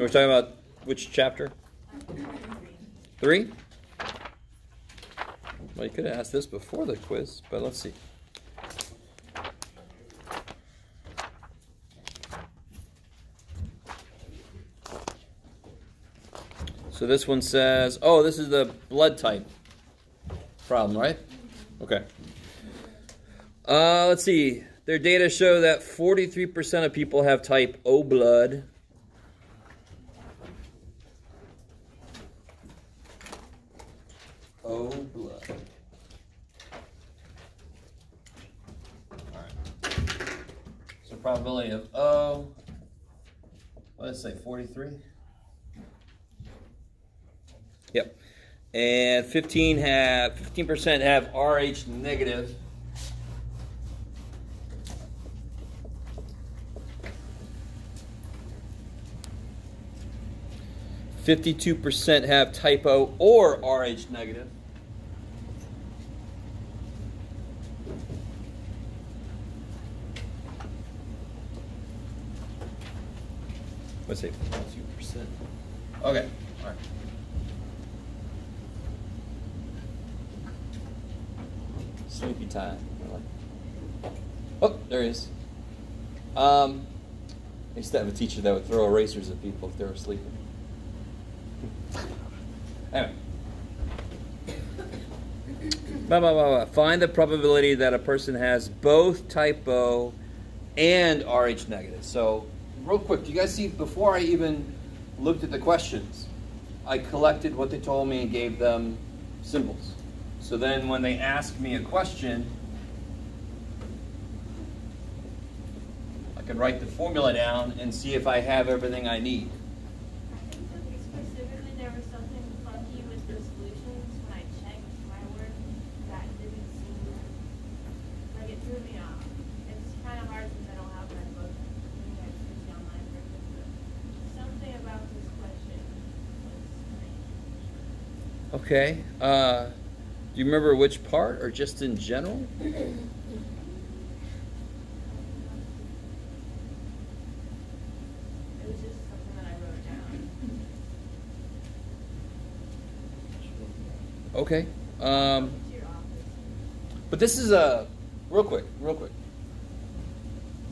we're talking about which chapter? 3? Well, you could have asked this before the quiz, but let's see. So this one says, oh, this is the blood type problem, right? Okay. Let's see. Their data show that 43% of people have type O blood. O blood. All right. So probability of O, what did it say, 43? Yep. And 15% have Rh negative. %52 have type O or Rh negative. Let's say 52%. Okay. All right. Sleepy time. Oh, there he is. I used to have a teacher that would throw erasers at people if they were sleeping. Anyway. Find the probability that a person has both type O and Rh negative. So, real quick, do you guys see, before I even looked at the questions, I collected what they told me and gave them symbols. So then when they ask me a question, I can write the formula down and see if I have everything I need. I think specifically there was something funky with the solutions when I checked my work that didn't seem like it threw me off. It's kind of hard since I don't have my book. I think I choose the online version, but something about this question was strange. Okay. Do you remember which part, or just in general? It was just something that I wrote down. Okay. To your office. But this is real quick.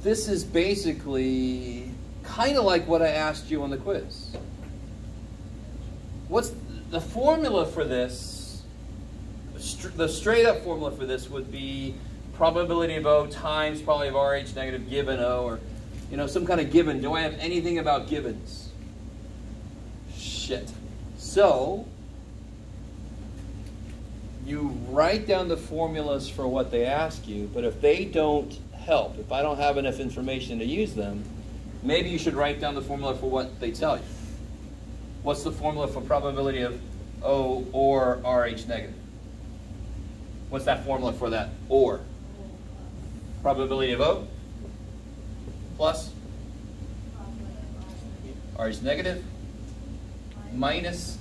This is basically kind of like what I asked you on the quiz. What's the formula for this? The straight up formula for this would be probability of O times probability of Rh negative given O, or some kind of given. Do I have anything about givens? Shit. So you write down the formulas for what they ask you, but if they don't help, if I don't have enough information to use them, maybe you should write down the formula for what they tell you. What's the formula for probability of O or Rh negative? What's that formula for that? Or. Probability of O plus Rh negative minus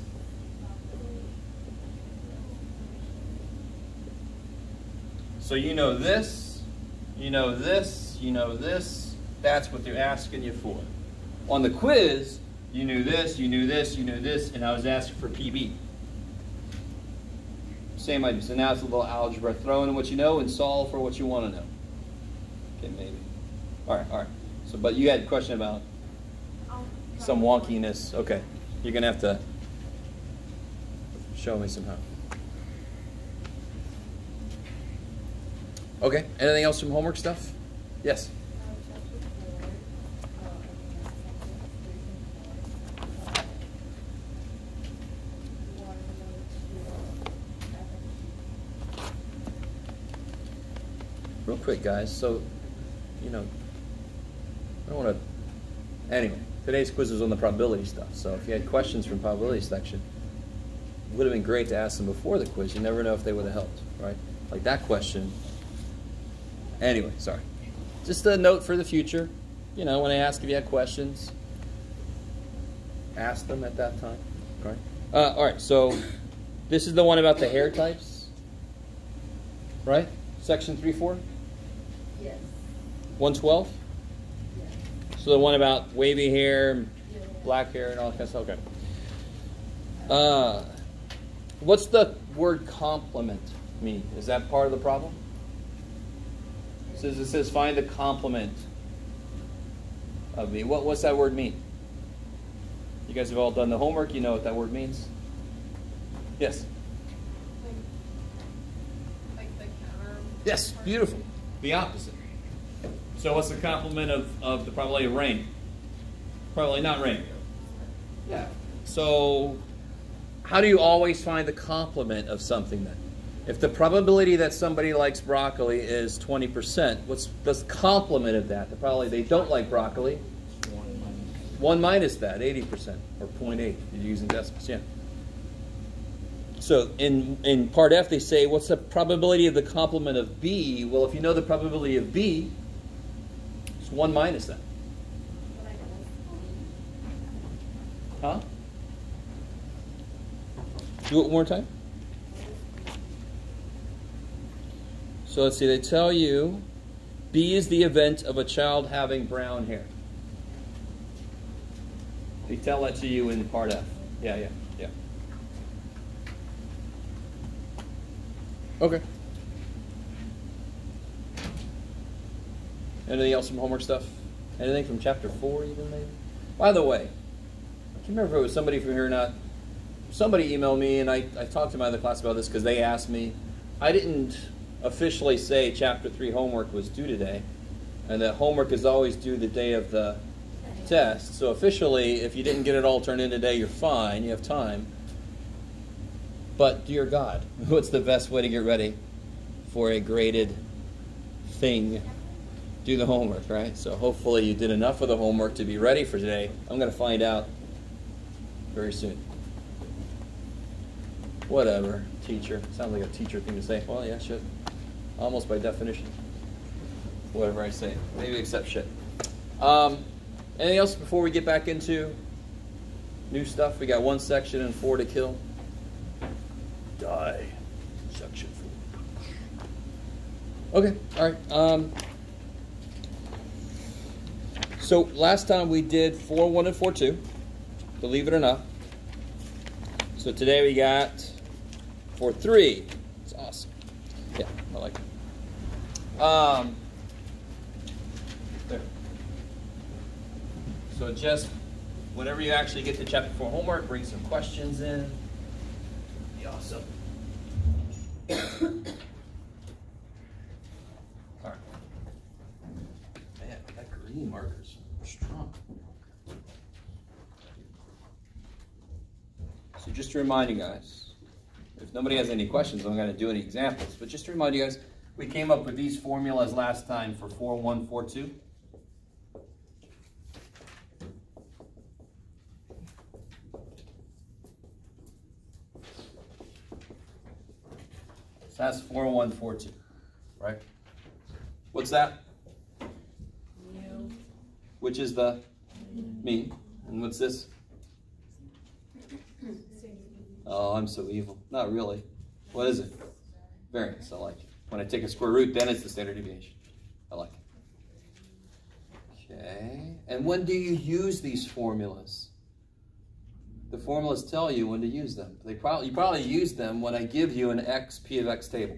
so you know this, you know this, you know this. That's what they're asking you for. On the quiz, you knew this, you knew this, you knew this, and I was asking for PB. Same idea. So now it's a little algebra. Throw in what you know and solve for what you want to know. Okay, maybe. All right. So, but you had a question about some wonkiness. Okay, you're gonna have to show me somehow. Okay. Anything else from homework stuff? Yes. Real quick, guys, so, I don't want to, anyway, today's quiz was on the probability stuff, so if you had questions from probability section, it would have been great to ask them before the quiz. You never know if they would have helped, right? Like that question. Anyway, sorry. Just a note for the future, when I ask if you had questions, ask them at that time, right? All right, so this is the one about the hair types, right? Section 3-4? Yes. 112? Yes. So the one about wavy hair, black hair and all that kind of stuff. Okay. What's the word complement mean? Is that part of the problem? It says find the complement of B. What's that word mean? You guys have all done the homework. You know what that word means? Yes? Like the counter. Yes, beautiful. The opposite. So what's the complement of the probability of rain? Probably not rain. Yeah. So how do you always find the complement of something then? If the probability that somebody likes broccoli is 20%, what's the complement of that? The probability they don't like broccoli? 1 minus that, 80%, or 0.8, if you're using decimals, yeah. So in part F, they say, what's the probability of the complement of B? Well, if you know the probability of B, it's 1 minus that. Huh? Do it one more time. So let's see, they tell you B is the event of a child having brown hair. They tell that to you in part F. Yeah. Okay. Anything else from homework stuff? Anything from chapter 4 even maybe? By the way, I can't remember if it was somebody from here or not. Somebody emailed me, and I talked to my other class about this because they asked me. I didn't officially say chapter 3 homework was due today, and that homework is always due the day of the test. So officially, if you didn't get it all turned in today, you're fine. You have time. But dear God, what's the best way to get ready for a graded thing? Do the homework, right? So hopefully you did enough of the homework to be ready for today. I'm going to find out very soon. Whatever, teacher. Sounds like a teacher thing to say. Well, yeah, shit. Almost by definition. Whatever I say. Maybe except shit. Anything else before we get back into new stuff? We got 1 section and 4 to kill. Die. Section 4. Okay, all right. So last time we did 4.1 and 4.2. Believe it or not. So today we got 4.3. It's awesome. Yeah, I like it. There. So just whenever you actually get to chapter 4 homework, bring some questions in. Be awesome. All right. Man, that green marker's strong. So just to remind you guys, if nobody has any questions, I'm not going to do any examples, but just to remind you guys, we came up with these formulas last time for 4.1, 4.2. So that's 4.1, 4.2, right? What's that? Mu. Which is the mean. And what's this? Oh, I'm so evil. Not really. What is it? Variance. I like it. When I take a square root, then it's the standard deviation. I like it. Okay. And when do you use these formulas? The formulas tell you when to use them. You probably use them when I give you an x, p of x table.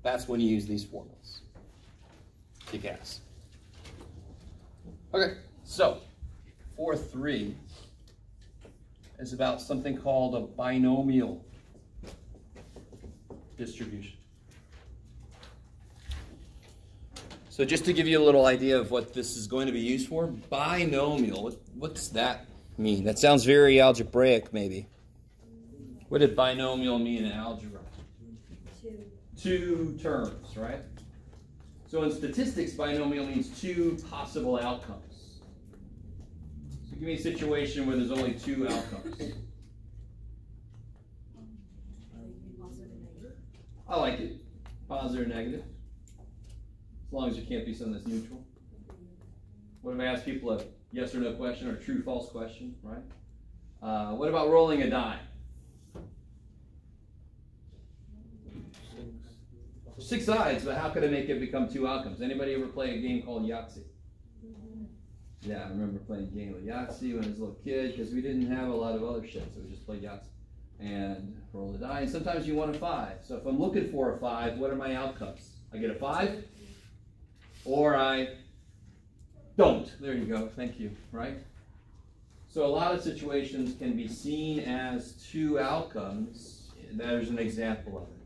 That's when you use these formulas. Kick ass. Okay, so 4.3 is about something called a binomial distribution. So just to give you a little idea of what this is going to be used for, binomial, what's that mean? That sounds very algebraic, maybe. What did binomial mean in algebra? Two terms, right? So in statistics, binomial means 2 possible outcomes. So give me a situation where there's only 2 outcomes. I like it. Positive or negative. As long as it can't be something that's neutral. What if I ask people a yes or no question or a true false question, right? What about rolling a die? 6 sides, but how could I make it become 2 outcomes? Anybody ever play a game called Yahtzee? Yeah, I remember playing a game of Yahtzee when I was a little kid because we didn't have a lot of other shit, so we just played Yahtzee and roll the die. And sometimes you want a 5. So if I'm looking for a 5, what are my outcomes? I get a 5, or I don't. There you go. Thank you. Right? So a lot of situations can be seen as 2 outcomes. There's an example of it.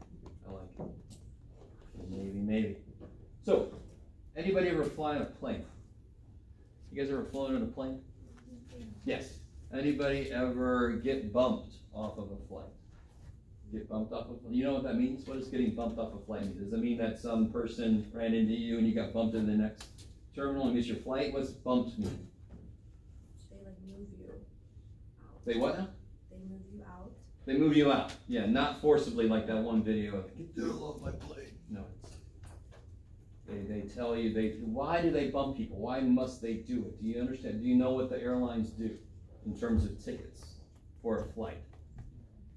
I like it. Maybe. So, anybody ever fly on a plane? You guys ever flown on a plane? Yes. Anybody ever get bumped off of a flight? Get bumped off of a flight? You know what that means? What does getting bumped off a flight mean? Does it mean that some person ran into you and you got bumped in the next terminal and missed your flight? What's bumped mean? They like move you out. They what now? They move you out. They move you out. Yeah, not forcibly like that one video of get the hell off my plane. No, they tell you why do they bump people? Why must they do it? Do you understand? Do you know what the airlines do in terms of tickets for a flight?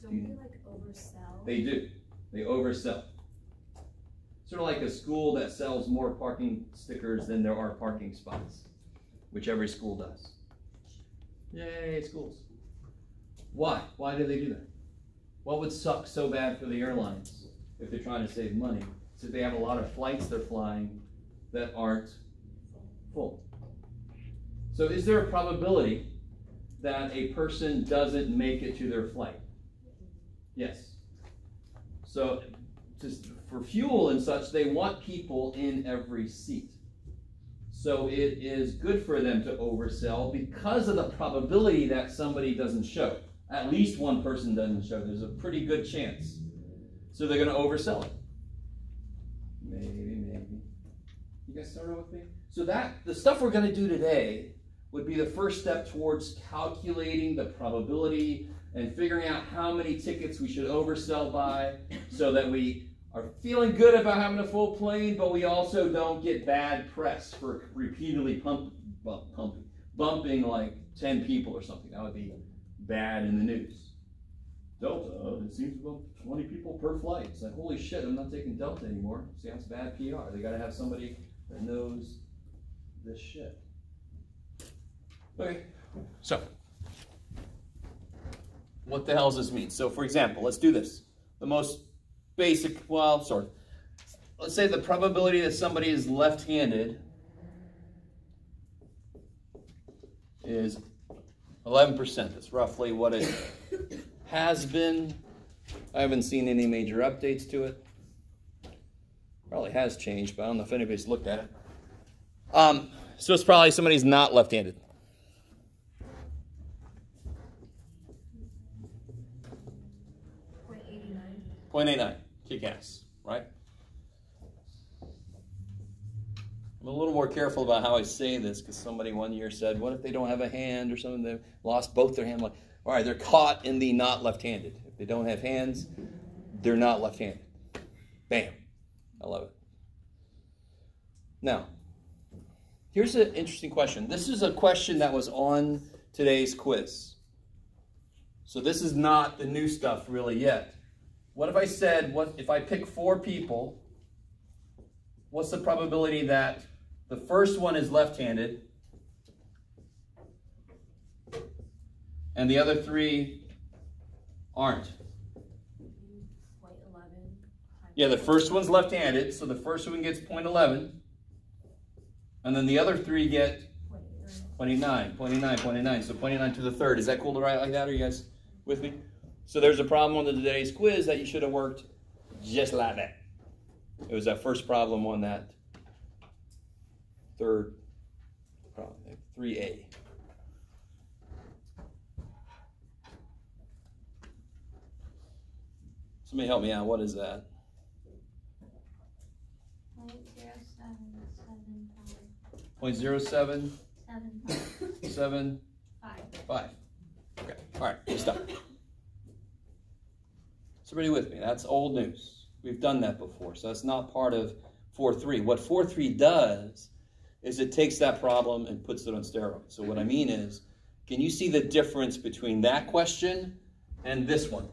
Don't they like oversell? They do. They oversell. Sort of like a school that sells more parking stickers than there are parking spots, which every school does. Yay, schools. Why? Why do they do that? What would suck so bad for the airlines if they're trying to save money? So they have a lot of flights they're flying that aren't full. So is there a probability that a person doesn't make it to their flight? Yes. So just for fuel and such, they want people in every seat. So it is good for them to oversell because of the probability that somebody doesn't show. At least one person doesn't show. There's a pretty good chance. So they're going to oversell it. Maybe. You guys started with me? So the stuff we're going to do today would be the first step towards calculating the probability and figuring out how many tickets we should oversell by so that we are feeling good about having a full plane, but we also don't get bad press for repeatedly bumping like 10 people or something. That would be bad in the news. Delta, it seems about 20 people per flight. It's like, holy shit, I'm not taking Delta anymore. See, that's bad PR. They got to have somebody that knows this shit. Okay, so what the hell does this mean? So, for example, let's do this. The most basic, let's say the probability that somebody is left-handed is 11%. That's roughly what it has been. I haven't seen any major updates to it. Probably has changed, but I don't know if anybody's looked at it. So it's probably somebody's not left-handed. .89. Kick ass, right? I'm a little more careful about how I say this because somebody one year said, what if they don't have a hand or something? They lost both their hands. Like, all right, they're caught in the not left-handed. If they don't have hands, they're not left-handed. Bam. I love it. Now, here's an interesting question. This is a question that was on today's quiz. So this is not the new stuff really yet. What if I said, if I pick 4 people, what's the probability that the first one is left-handed and the other 3 aren't? Yeah, the first one's left-handed, so the first one gets 0.11, and then the other 3 get 0.89, 0.89, so 0.89 to the third. Is that cool to write like that? Are you guys with me? So there's a problem on today's quiz that you should have worked just like that. It was that first problem on that third problem, 3A. Somebody help me out. What is that? 0.0775. 0.0775. Okay. All right. Stop. Somebody with me? That's old news. We've done that before, so that's not part of 4.3. What 4.3 does is it takes that problem and puts it on steroids. So what I mean is, can you see the difference between that question and this one?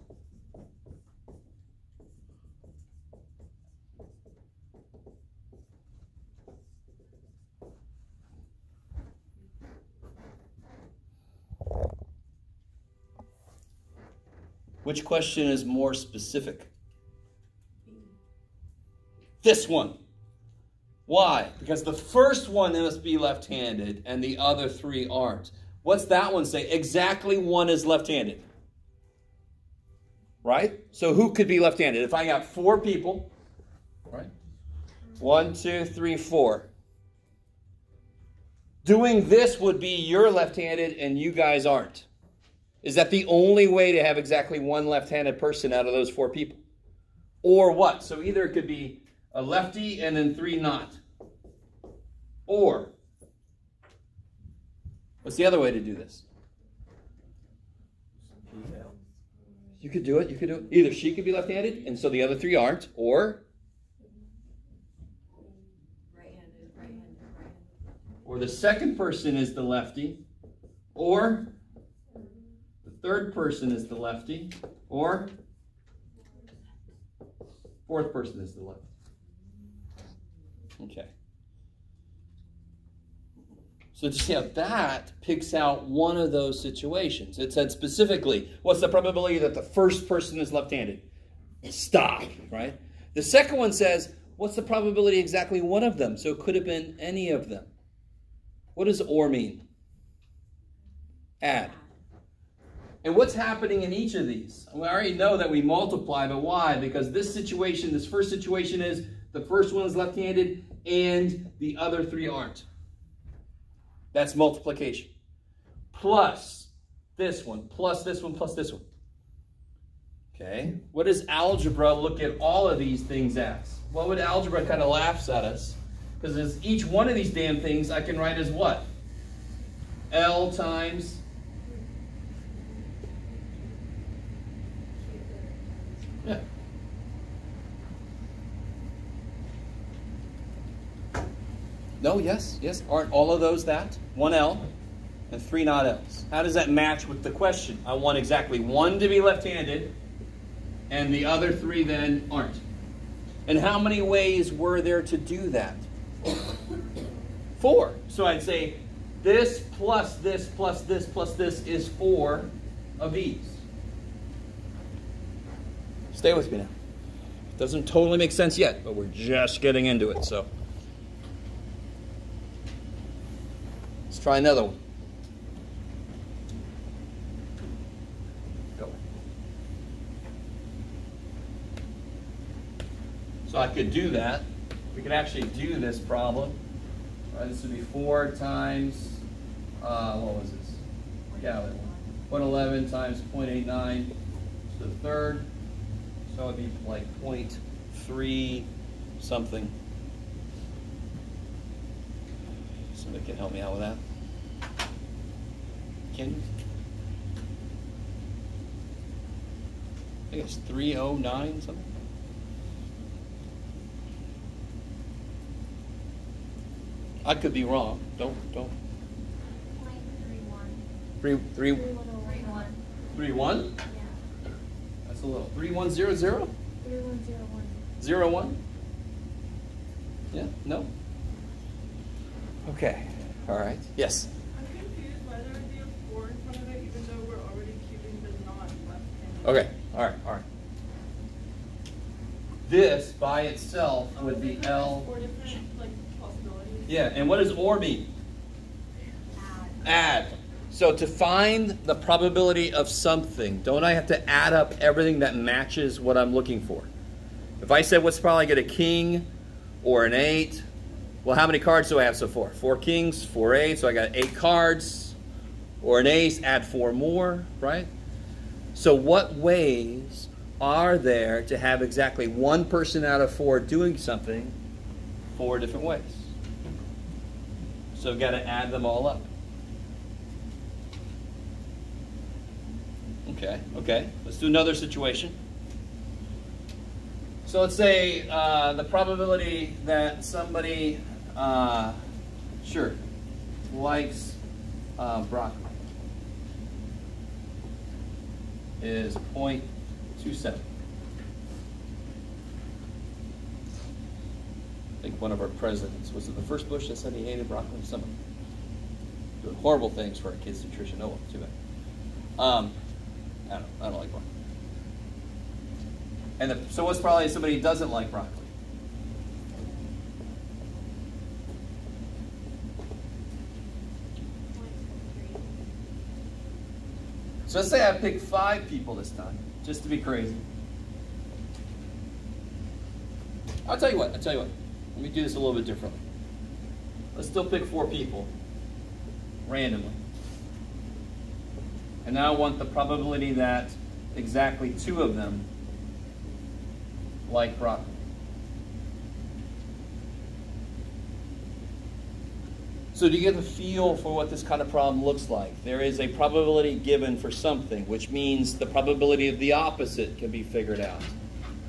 Which question is more specific? This one. Why? Because the first one must be left-handed and the other three aren't. What's that one say? Exactly one is left-handed. Right? So who could be left-handed? If I got 4 people, right? 1, 2, 3, 4. Doing this would be you're left-handed and you guys aren't. Is that the only way to have exactly one left-handed person out of those 4 people? Or what? So either it could be a lefty and then 3 not. Or, what's the other way to do this? You could do it. You could do it. Either she could be left-handed, and so the other 3 aren't, or or the second person is the lefty, or the third person is the lefty, or fourth person is the lefty. Okay. So to see how that picks out one of those situations. It said specifically, what's the probability that the first person is left-handed? Stop, right? The second one says, what's the probability exactly one of them? So it could have been any of them. What does or mean? Add. And what's happening in each of these? We already know that we multiply, but why? Because this situation, this first situation is the first one is left-handed and the other 3 aren't. That's multiplication. Plus this one, plus this one, plus this one. Okay. What does algebra look at all of these things as? What would algebra kind of laughs at us? Because as each one of these damn things I can write as what? L times yeah. No, yes, yes. Aren't all of those that? 1 L and 3 not L's. How does that match with the question? I want exactly 1 to be left-handed and the other 3 then aren't. And how many ways were there to do that? 4. So I'd say this plus this plus this plus this is 4 of these. Stay with me now. It doesn't totally make sense yet, but we're just getting into it, so. Let's try another one. Go. So I could do that. We could actually do this problem. All right, this would be 4 times, what was this? Yeah, 111 times 0.89 to the third. So it would be like 0.3 something. Somebody can help me out with that. Can you? I think it's 309 something. I could be wrong. Don't. 3-1? Yeah. That's a little. 3100? 3101. 01? Yeah? No? Okay. All right. Yes? I'm confused why there would be a 4 in front of it, even though we're already keeping the non-left-handed. Okay. All right. All right. This by itself would be L. 4 different possibilities. Yeah. And what does or mean? Add. So to find the probability of something, don't I have to add up everything that matches what I'm looking for? If I said what's probably get a king or an 8, well, how many cards do I have so far? 4 kings, 4 8, so I got 8 cards. Or an ace, add 4 more, right? So what ways are there to have exactly one person out of 4 doing something 4 different ways? So we've got to add them all up. Okay. Let's do another situation. So let's say the probability that somebody, likes broccoli is 0.27. I think one of our presidents, was it the first Bush that said he hated broccoli? Someone doing horrible things for our kids' nutrition. Oh, well, too bad. I don't like broccoli. And so what's probably somebody who doesn't like broccoli? So let's say I pick 5 people this time, just to be crazy. I'll tell you what. Let me do this a little bit differently. Let's still pick 4 people randomly. And now I want the probability that exactly 2 of them like broccoli. So do you get a feel for what this kind of problem looks like? There is a probability given for something, which means the probability of the opposite can be figured out.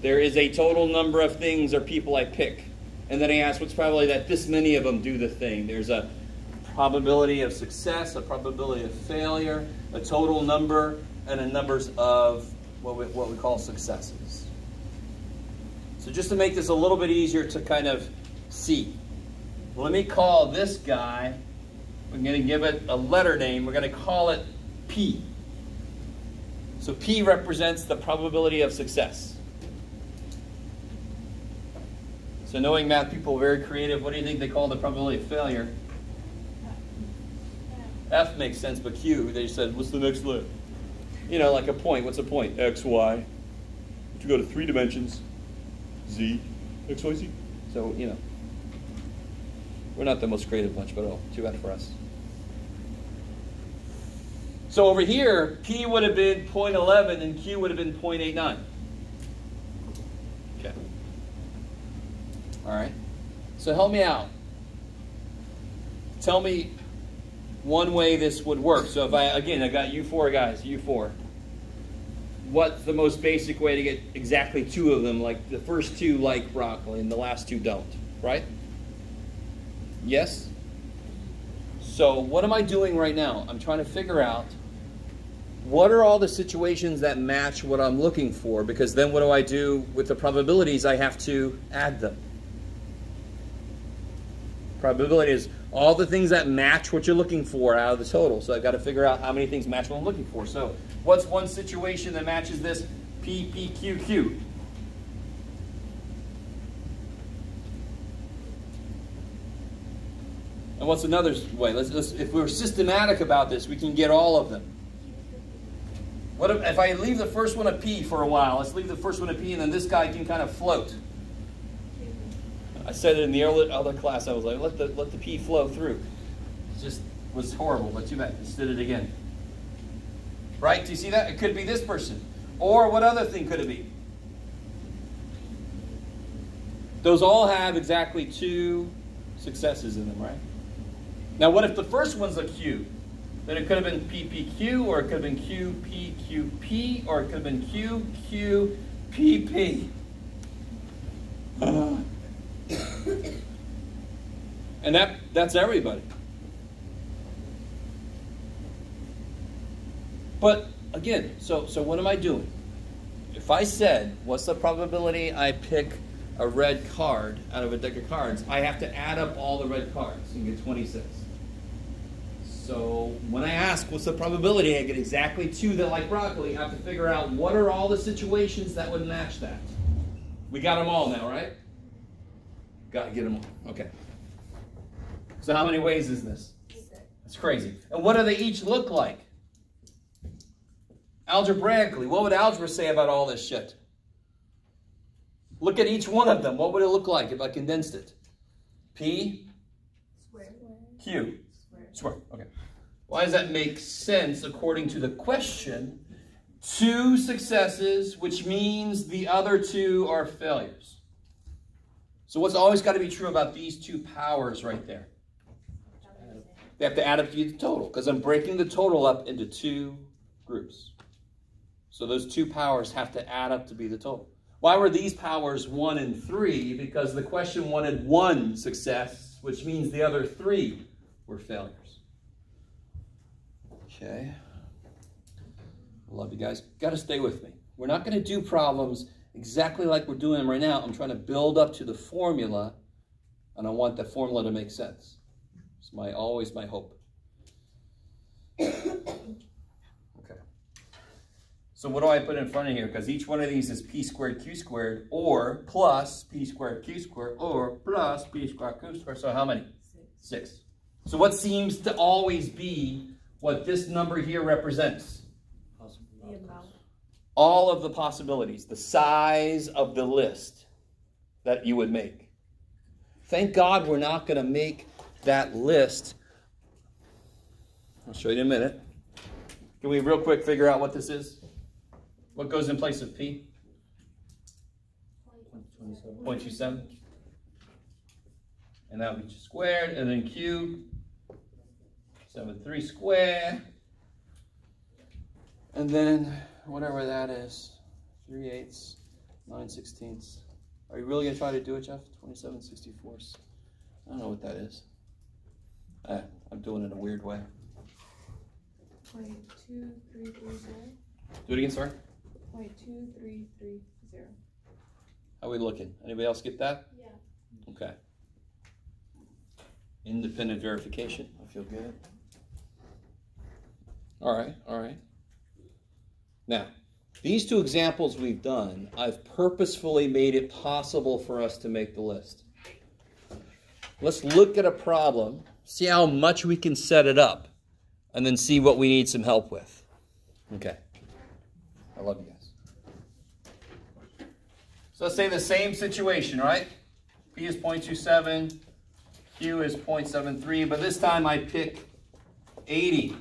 There is a total number of things or people I pick. And then I ask what's probably that this many of them do the thing. There's a probability of success, a probability of failure, a total number, and a numbers of what we call successes. So just to make this a little bit easier to kind of see, let me call this guy, we're going to give it a letter name, we're going to call it P. So P represents the probability of success. So knowing math people are very creative, what do you think they call the probability of failure? F makes sense, but Q, they said, what's the next letter? You know, like a point. What's a point? X, Y. If you go to 3 dimensions, Z, X, Y, Z. So, you know, we're not the most creative bunch, but oh, too bad for us. So over here, P would have been 0.11 and Q would have been 0.89. Okay. All right. So help me out. Tell me one way this would work. So if I got you 4 guys, you 4. What's the most basic way to get exactly 2 of them? Like the first 2 like broccoli and the last 2 don't, right? Yes? So what am I doing right now? I'm trying to figure out what are all the situations that match what I'm looking for, because then what do I do with the probabilities? I have to add them. Probability is all the things that match what you're looking for out of the total. So I've got to figure out how many things match what I'm looking for. So what's one situation that matches this? P, P, Q, Q. And what's another way? If we're systematic about this, we can get all of them. What if I leave the first one a P for a while? Let's leave the first one a P, and then this guy can kind of float. I said it in the other class. I was like, let the P flow through. It just was horrible, but too bad. Just did it again. Right? Do you see that? It could be this person. Or what other thing could it be? Those all have exactly 2 successes in them, right? Now, what if the first one's a Q? Then it could have been PPQ, or it could have been QPQP, or it could have been QQPP. And that's everybody. But again, so what am I doing? If I said, what's the probability I pick a red card out of a deck of cards, I have to add up all the red cards and get 26. So when I ask what's the probability I get exactly 2 that like broccoli, I have to figure out what are all the situations that would match that. We got them all now, right? Got to get them all. Okay. So how many ways is this? 6. That's crazy. And what do they each look like? Algebraically, what would algebra say about all this shit? Look at each one of them. What would it look like if I condensed it? P, Square. Q, square. Okay. Why does that make sense according to the question? 2 successes, which means the other 2 are failures. So what's always got to be true about these 2 powers right there? They have to add up to the total, because I'm breaking the total up into 2 groups. So those 2 powers have to add up to be the total. Why were these powers 1 and 3? Because the question wanted 1 success, which means the other 3 were failures. Okay. I love you guys. Got to stay with me. We're not going to do problems exactly like we're doing them right now. I'm trying to build up to the formula, and I want the formula to make sense. It's always my hope. Okay. So what do I put in front of here? Because each one of these is p squared q squared, or plus p squared q squared, or plus p squared q squared. So how many? 6. So what seems to always be what this number here represents? The amount. All of the possibilities, the size of the list that you would make. Thank God we're not going to make that list. I'll show you in a minute. Can we real quick figure out what this is? What goes in place of P? 0.27. And that would be squared. And then Q, 7.3 squared. And then whatever that is, 3/8, 9/16. Are you really going to try to do it, Jeff? 27/64. I don't know what that is. I'm doing it in a weird way. 0.2330. Do it again, sorry. 0.2330. How are we looking? Anybody else get that? Yeah. Okay. Independent verification. I feel good. All right, all right. Now, these two examples we've done, I've purposefully made it possible for us to make the list. Let's look at a problem, see how much we can set it up, and then see what we need some help with. Okay. I love you guys. So let's say the same situation, right? P is 0.27, Q is 0.73, but this time I pick 80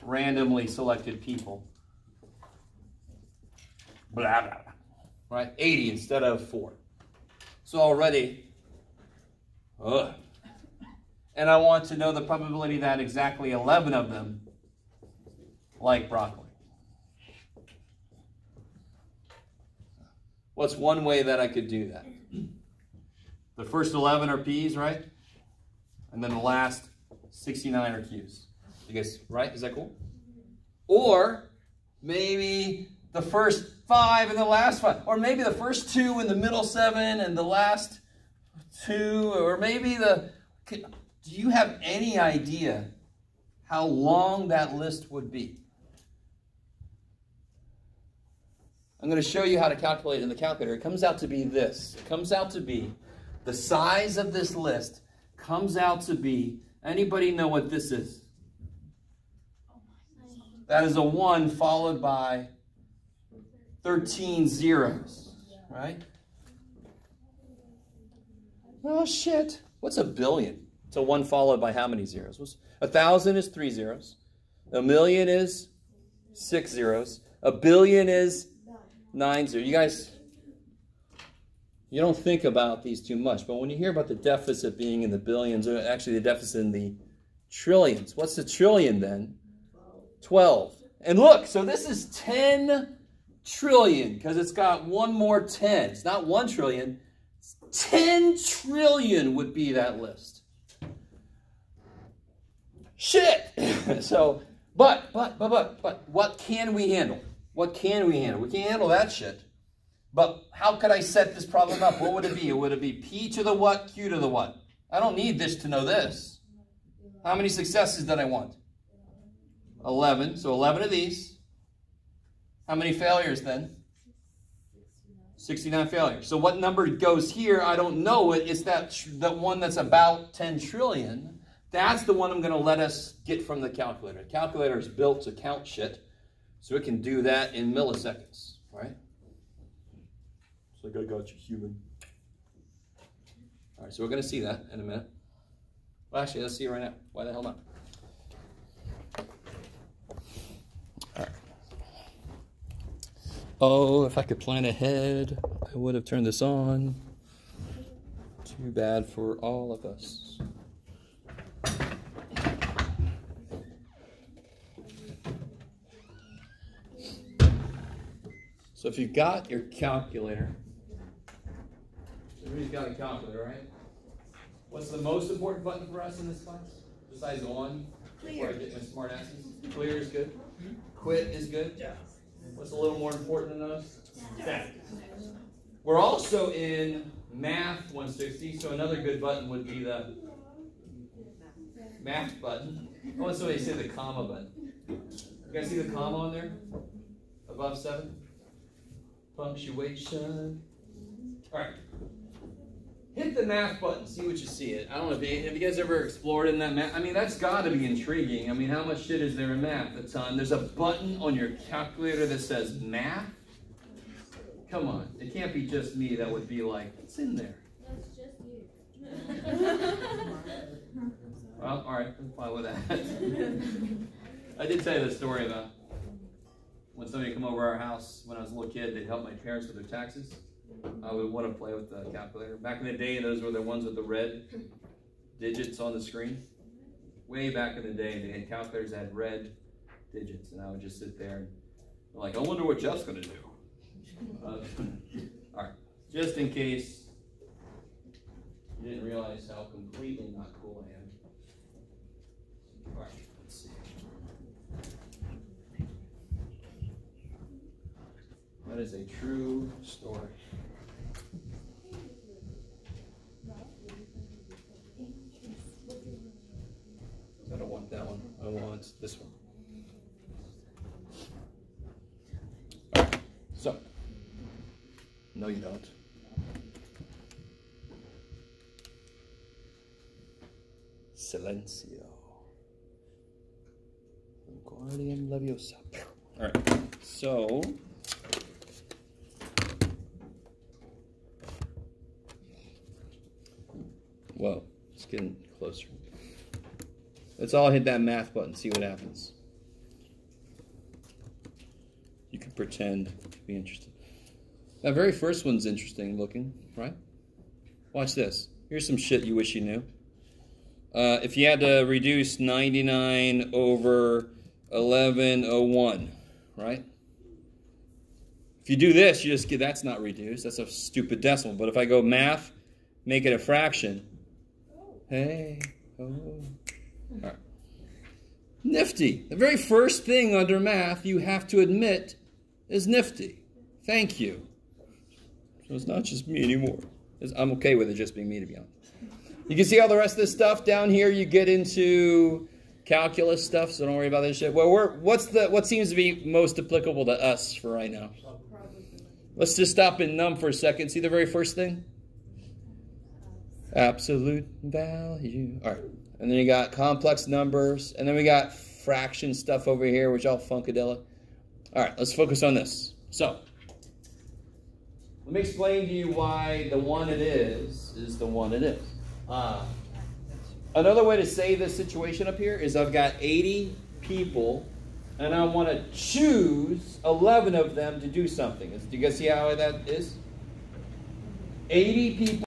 randomly selected people. Blah, blah, blah. Right? 80 instead of 4. So already, and I want to know the probability that exactly 11 of them like broccoli. What's one way that I could do that? The first 11 are P's, right? And then the last 69 are Q's. You guys, right? Is that cool? Or maybe the first 5 and the last 5. Or maybe the first 2 and the middle 7 and the last 2. Or maybe the... Do you have any idea how long that list would be? I'm going to show you how to calculate it in the calculator. It comes out to be this. It comes out to be the size of this list comes out to be, anybody know what this is? That is a 1 followed by 13 zeros, right? Oh, shit. What's a billion? It's a 1 followed by how many zeros? 1,000 is 3 zeros. A million is 6 zeros. A billion is 9 zeros. You guys, you don't think about these too much, but when you hear about the deficit being in the billions, or actually the deficit in the trillions, what's the trillion then? 12. And look, so this is 10 trillion, because it's got one more 10. It's not 1 trillion. 10 trillion would be that list. Shit! So, but, what can we handle? What can we handle? We can't handle that shit. But how could I set this problem up? What would it be? Would it be P to the what, Q to the what? I don't need this to know this. How many successes did I want? 11. So 11 of these. How many failures then? 69 failures. So what number goes here? I don't know it. It's that one that's about 10 trillion. That's the one I'm going to let us get from the calculator. The calculator is built to count shit, so it can do that in milliseconds, right? So I got you, human. All right, so we're going to see that in a minute. Well, actually, let's see it right now. Why the hell not? All right. Oh, if I could plan ahead, I would have turned this on. Too bad for all of us. So if you've got your calculator, everybody's got a calculator, right? What's the most important button for us in this class? Besides on, before I get my smart asses. Clear is good. Quit is good. Yeah. What's a little more important than those? Stat. We're also in Math 160, so another good button would be the Math button. Oh, and somebody say the comma button. You guys see the comma on there? Above 7? Punctuation. All right. Hit the math button, see what you see. It. I don't know if have you guys ever explored in that math? I mean, that's got to be intriguing. I mean, how much shit is there in math? A ton. There's a button on your calculator that says math. Come on, it can't be just me that would be like, it's in there. That's just you. Well, all right, I'm fine with that. I did tell you the story about when somebody come over our house when I was a little kid. They'd help my parents with their taxes. I would want to play with the calculator. Back in the day, those were the ones with the red digits on the screen. Way back in the day, they had calculators that had red digits, and I would just sit there and be like, I wonder what Jeff's going to do. All right, just in case you didn't realize how completely not cool I am. All right, let's see. That is a true story. I don't want that one. I want this one. All right, so. No, you don't. Silencio. Guardian Leviosa. All right, so. Whoa, it's getting closer. Let's all hit that math button, see what happens. You can pretend to be interested. That very first one's interesting looking, right? Watch this. Here's some shit you wish you knew. If you had to reduce 99 over 1101, right? If you do this, you just get, that's not reduced. That's a stupid decimal. But if I go math, make it a fraction. Hey, oh. All right. Nifty. The very first thing under math you have to admit is nifty. Thank you. So it's not just me anymore. I'm okay with it just being me, to be honest. You can see all the rest of this stuff down here. You get into calculus stuff, so don't worry about this shit. Well, what seems to be most applicable to us for right now? Let's just stop in num for a second. See the very first thing? Absolute value. All right. And then you got complex numbers. And then we got fraction stuff over here, which all funkadelic. All right, let's focus on this. So, let me explain to you why the one it is the one it is. Another way to say this situation up here is I've got 80 people, and I want to choose 11 of them to do something. Do you guys see how that is? 80 people.